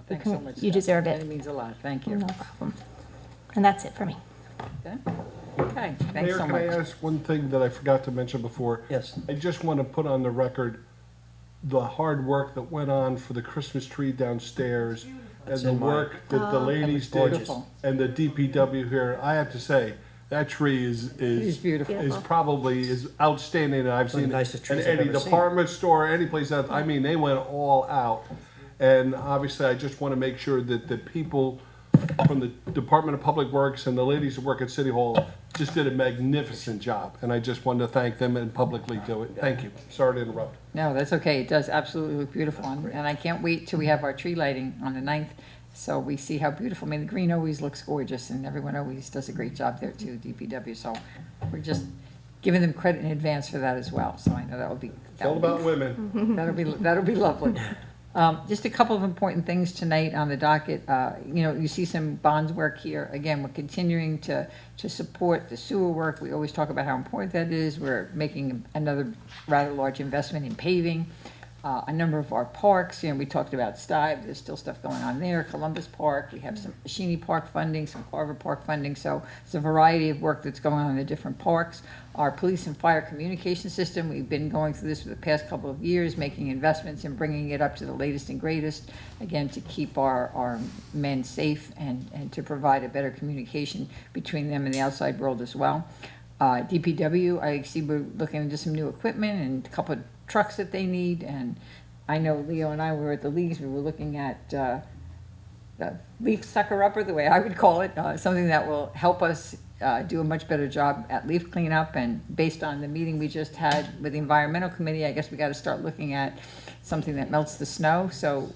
Thanks so much. you deserve it. It means a lot. Thank you. No problem. And that's it for me. Okay, thanks Mayor, so can I much. ask one thing that I forgot to mention before? Yes. I just want to put on the record the hard work that went on for the Christmas tree downstairs, That's and the in my- work that the ladies did, Beautiful. and the DPW here. I have to say, that tree is It's beautiful. is probably is outstanding. And I've One of seen the nicest in trees I've any ever seen. department store, any place else. I mean, they went all out. And obviously, I just want to make sure that the people from the Department of Public Works and the ladies who work at City Hall just did a magnificent job. And I just wanted to thank them and publicly do it. Thank you. Sorry to interrupt. No, that's okay. It does absolutely look beautiful. And I can't wait till we have our tree lighting on the 9th. So we see how beautiful. I mean, the green always looks gorgeous, and everyone always does a great job there too, DPW. So we're just giving them credit in advance for that as well. So I know that will be. It's all about women. That'll be lovely. Just a couple of important things tonight on the docket. You know, you see some bonds work here. Again, we're continuing to support the sewer work. We always talk about how important that is. We're making another rather large investment in paving. A number of our parks, you know, we talked about Stive, there's still stuff going on there, Columbus Park, we have some Machini Park funding, some Carver Park funding, so it's a variety of work that's going on in the different parks. Our police and fire communication system, we've been going through this for the past couple of years, making investments and bringing it up to the latest and greatest, again, to keep our men safe and to provide a better communication between them and the outside world as well. DPW, I see we're looking into some new equipment and a couple of trucks that they need, and I know Leo and I were at the leagues, we were looking at the leaf sucker upper, the way I would call it, something that will help us do a much better job at leaf cleanup, and based on the meeting we just had with the environmental committee, I guess we gotta start looking at something that melts the snow, so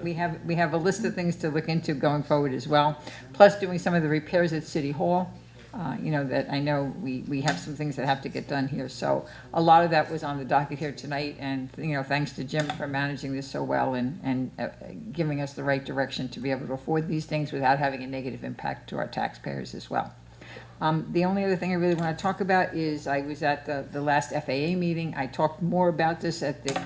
we have a list of things to look into going forward as well, plus doing some of the repairs at City Hall. You know, that I know we have some things that have to get done here. So a lot of that was on the docket here tonight, and, you know, thanks to Jim for managing this so well and giving us the right direction to be able to afford these things without having a negative impact to our taxpayers as well. The only other thing I really want to talk about is I was at the last FAA meeting. I talked more about this at the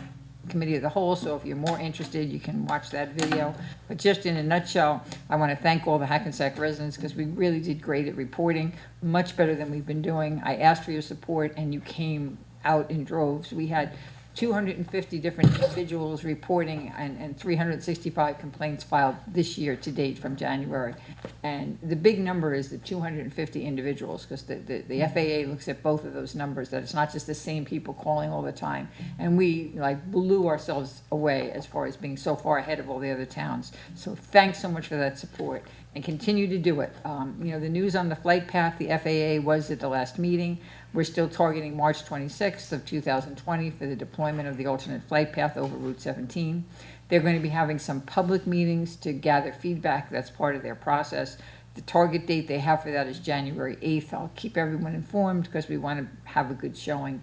Committee of the Whole, so if you're more interested, you can watch that video. But just in a nutshell, I want to thank all the Hackensack residents because we really did great at reporting, much better than we've been doing. I asked for your support and you came out in droves. We had 250 different individuals reporting and 365 complaints filed this year to date from January. And the big number is the 250 individuals, because the FAA looks at both of those numbers, that it's not just the same people calling all the time. And we like blew ourselves away as far as being so far ahead of all the other towns. So thanks so much for that support, and continue to do it. You know, the news on the flight path, the FAA was at the last meeting. We're still targeting March 26th of 2020 for the deployment of the alternate flight path over Route 17. They're going to be having some public meetings to gather feedback. That's part of their process. The target date they have for that is January 8th. I'll keep everyone informed because we want to have a good showing.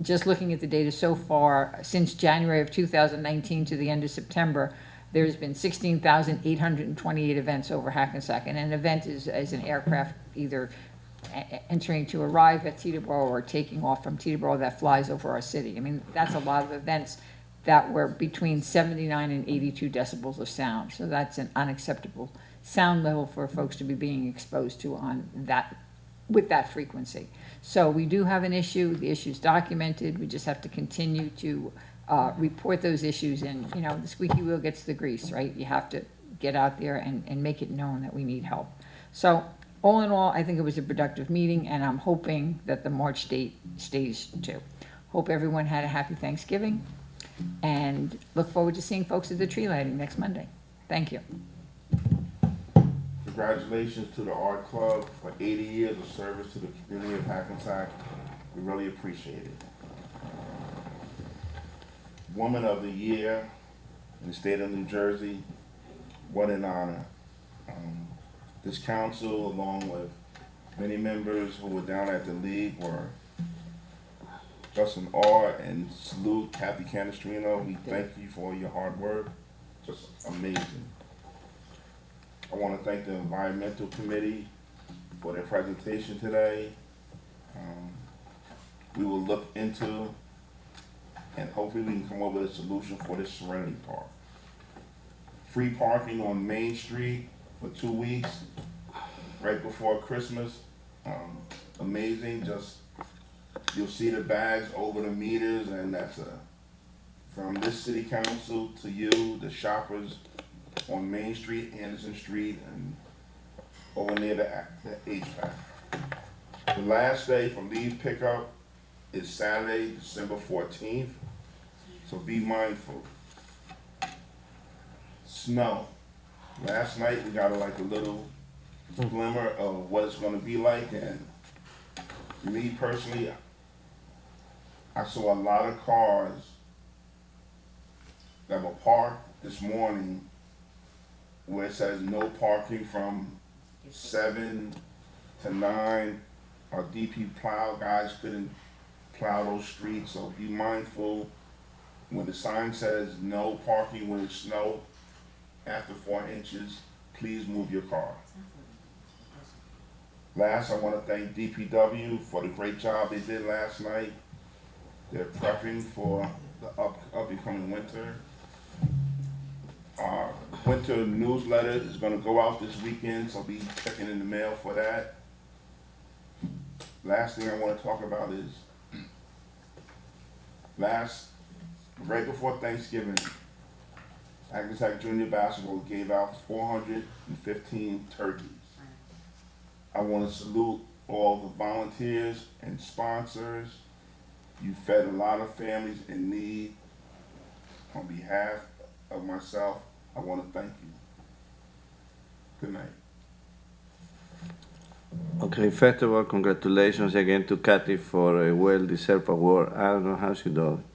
Just looking at the data so far, since January of 2019 to the end of September, there's been 16,828 events over Hackensack. And an event is an aircraft either entering to arrive at Teterboro or taking off from Teterboro that flies over our city. I mean, that's a lot of events that were between 79 and 82 decibels of sound. So that's an unacceptable sound level for folks to be being exposed to on that, with that frequency. So we do have an issue. The issue's documented. We just have to continue to report those issues, and, you know, the squeaky wheel gets the grease, right? You have to get out there and make it known that we need help. So all in all, I think it was a productive meeting, and I'm hoping that the March date stays too. Hope everyone had a happy Thanksgiving, and look forward to seeing folks at the tree lighting next Monday. Thank you. Congratulations to the Art Club for 80 years of service to the community of Hackensack. We really appreciate it. Woman of the Year in the state of New Jersey, what an honor. This council, along with many members who were down at the league, were just in awe, and salute Kathy Canestrino. We thank you for all your hard work. Just amazing. I want to thank the Environmental Committee for their presentation today. We will look into, and hopefully we can come up with a solution for this Serenity Park. Free parking on Main Street for 2 weeks, right before Christmas. Amazing. Just, you'll see the bags over the meters, and that's from this city council to you, the shoppers on Main Street, Anderson Street, and over near the HVAC. The last day for leave pickup is Saturday, December 14th, so be mindful. Snow. Last night we got like a little glimmer of what it's going to be like, and me personally, I saw a lot of cars that were parked this morning where it says no parking from 7 to 9. Our DP plow guys couldn't plow those streets, so be mindful when the sign says no parking when it's snow after 4 inches, please move your car. Last, I want to thank DPW for the great job they did last night. They're prepping for the upcoming winter. Our winter newsletter is going to go out this weekend, so I'll be checking in the mail for that. Last thing I want to talk about is, right before Thanksgiving, Hackensack Junior Basketball gave out 415 turkeys. I want to salute all the volunteers and sponsors. You fed a lot of families in need. On behalf of myself, I want to thank you. Good night. Okay, first of all, congratulations again to Kathy for a well-deserved award. I don't know how she does it,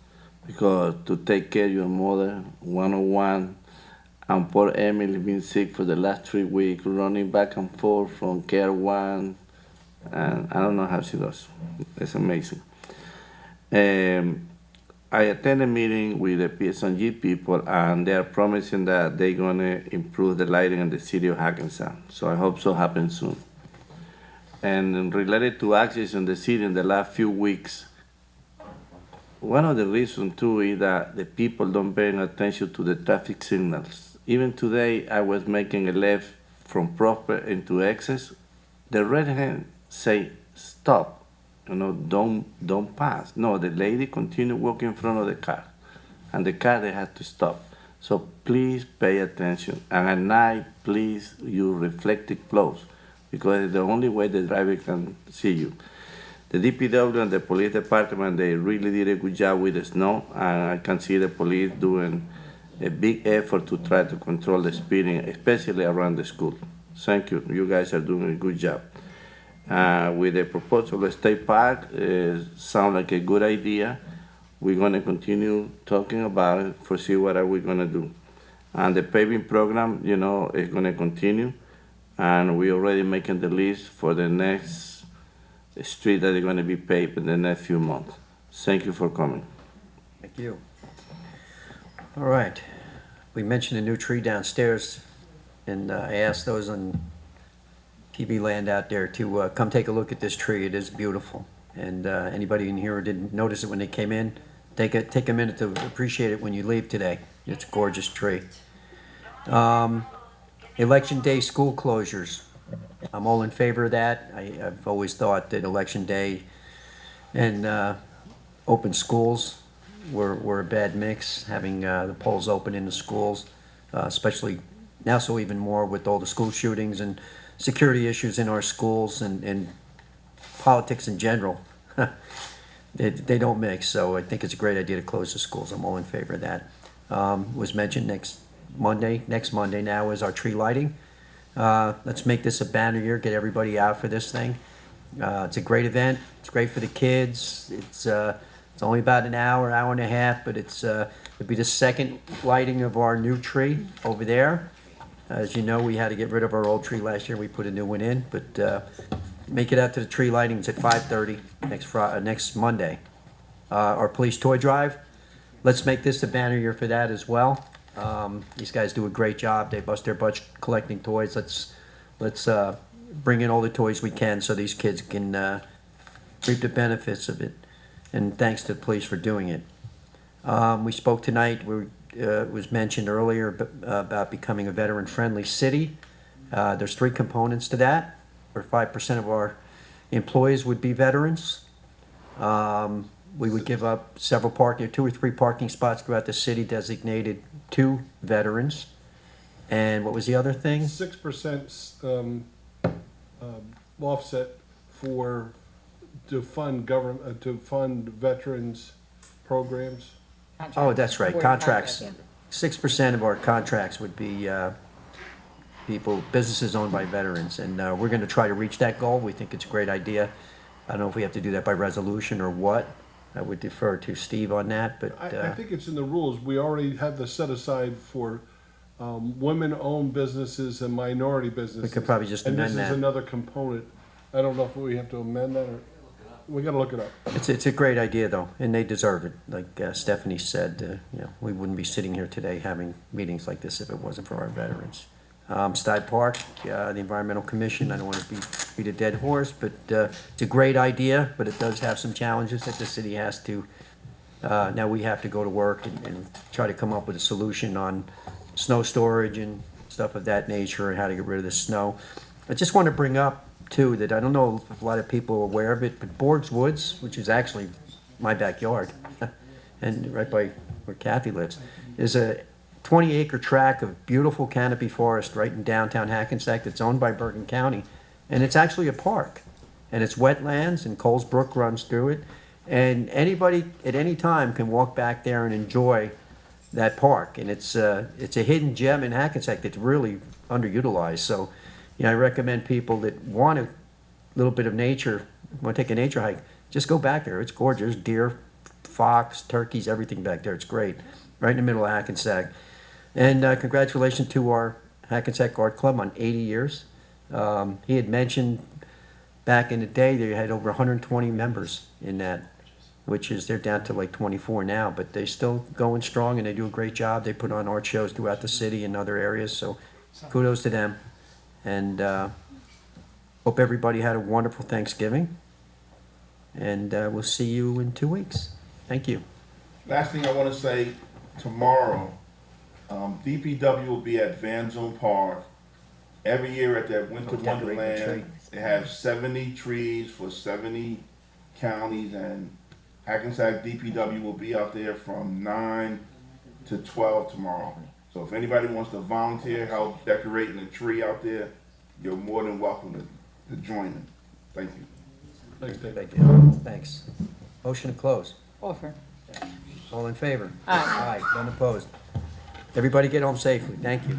because to take care of your mother, 101, and poor Emily being sick for the last 3 weeks, running back and forth from Care One, and I don't know how she does. It's amazing. I attended a meeting with the PSG people, and they are promising that they're gonna improve the lighting in the city of Hackensack. So I hope so happens soon. And related to access in the city in the last few weeks, one of the reasons too is that the people don't pay attention to the traffic signals. Even today, I was making a left from Prosper into Excess. The red hand say stop. Don't pass. No, the lady continued walking in front of the car, and the car, they had to stop. So please pay attention. And at night, please use reflective clothes, because it's the only way the driver can see you. The DPW and the police department, they really did a good job with the snow, and I can see the police doing a big effort to try to control the speeding, especially around the school. Thank you. You guys are doing a good job. With the proposal of State Park, sounds like a good idea. We're gonna continue talking about it for see what are we gonna do. And the paving program, is gonna continue. And we're already making the list for the next street that are gonna be paved in the next few months. Thank you for coming. Thank you. All right. We mentioned a new tree downstairs, and I asked those on TV land out there to come take a look at this tree. It is beautiful. And anybody in here who didn't notice it when they came in, take a minute to appreciate it when you leave today. It's a gorgeous tree. Election day school closures. I'm all in favor of that. I've always thought that election day and open schools were a bad mix, having the polls open in the schools, especially now, so even more with all the school shootings and security issues in our schools and politics in general. They don't mix, so I think it's a great idea to close the schools. I'm all in favor of that. Was mentioned next Monday now is our tree lighting. Let's make this a banner year, get everybody out for this thing. It's a great event. It's great for the kids. It's only about an hour and a half, but it'll be the second lighting of our new tree over there. As you know, we had to get rid of our old tree last year. We put a new one in, but make it out to the tree lighting. It's at 5:30 next Monday. Our police toy drive. Let's make this a banner year for that as well. These guys do a great job. They bust their butts collecting toys. Let's bring in all the toys we can so these kids can reap the benefits of it. And thanks to the police for doing it. We spoke tonight. It was mentioned earlier about becoming a veteran-friendly city. There's 3 components to that, where 5% of our employees would be veterans. We would give up 2 or 3 parking spots throughout the city designated to veterans. And what was the other thing? 6% offset to fund veterans programs. Oh, that's right, Board contracts. yeah. 6% of our contracts would be businesses owned by veterans, and we're going to try to reach that goal. We think it's a great idea. I don't know if we have to do that by resolution or what. I would defer to Steve on that, but I think it's in the rules. We already have this set aside for women-owned businesses and minority businesses. we could probably just amend And this that. is another component. I don't know if we have to amend that or. We gotta look it up. It's a great idea, though, and they deserve it. Like Stephanie said, we wouldn't be sitting here today having meetings like this if it wasn't for our veterans. Stide Park, the Environmental Commission, I don't want to beat a dead horse, but it's a great idea, but it does have some challenges that the city has to, now we have to go to work and try to come up with a solution on snow storage and stuff of that nature and how to get rid of the snow. I just want to bring up, too, that I don't know if a lot of people are aware of it, but Borg's Woods, which is actually my backyard, and right by where Kathy lives, is a 20-acre tract of beautiful canopy forest right in downtown Hackensack that's owned by Bergen County. And it's actually a park. And it's wetlands, and Coles Brook runs through it. And anybody at any time can walk back there and enjoy that park. And it's a hidden gem in Hackensack that's really underutilized. So, I recommend people that want a little bit of nature, want to take a nature hike, just go back there. It's gorgeous. Deer, fox, turkeys, everything back there. It's great. Right in the middle of Hackensack. And congratulations to our Hackensack Art Club on 80 years. He had mentioned back in the day they had over 120 members in that, which is, they're down to like 24 now, but they're still going strong and they do a great job. They put on art shows throughout the city and other areas, so kudos to them. And hope everybody had a wonderful Thanksgiving. And we'll see you in 2 weeks. Thank you. Last thing I want to say, tomorrow, DPW will be at Van Zoom Park. Every year at that Winter Decorating the Wonderland, tree. they have 70 trees for 70 counties, and Hackensack DPW will be out there from 9 to 12 tomorrow. So if anybody wants to volunteer, help decorating the tree out there, you're more than welcome to join them. Thank you. Thanks, Dave. Thank you. Thanks. Motion to close. Offer. All in favor? Aye. Aye. None opposed. Everybody get home safely. Thank you.